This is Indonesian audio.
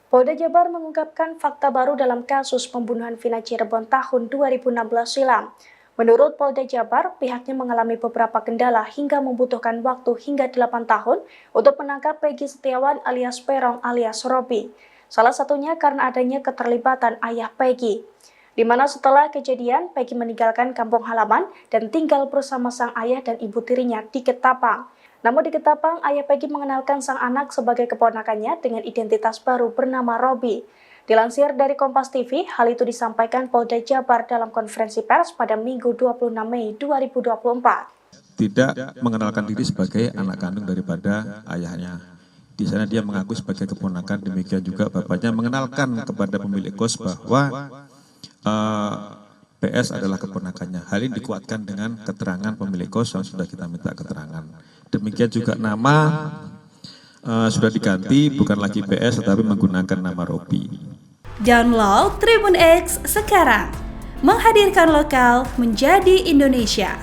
Polda Jabar mengungkapkan fakta baru dalam kasus pembunuhan Vina Cirebon tahun 2016 silam. Menurut Polda Jabar, pihaknya mengalami beberapa kendala hingga membutuhkan waktu hingga 8 tahun untuk menangkap Peggy Setiawan alias Peron alias Robi. Salah satunya karena adanya keterlibatan ayah Peggy, di mana setelah kejadian Peggy meninggalkan kampung halaman dan tinggal bersama sang ayah dan ibu tirinya di Ketapang. Namun di Ketapang, ayah Peggy mengenalkan sang anak sebagai keponakannya dengan identitas baru bernama Robi. Dilansir dari Kompas TV, hal itu disampaikan Polda Jabar dalam konferensi pers pada Minggu 26 Mei 2024. Tidak mengenalkan diri sebagai anak kandung daripada ayahnya. Di sana dia mengaku sebagai keponakan, demikian juga bapaknya mengenalkan kepada pemilik kos bahwa PS adalah keponakannya. Hal ini dikuatkan dengan keterangan pemilik kos yang sudah kita minta keterangan. Demikian juga nama sudah diganti, bukan lagi PS tetapi menggunakan nama Robi. Download Tribun X sekarang, menghadirkan lokal menjadi Indonesia.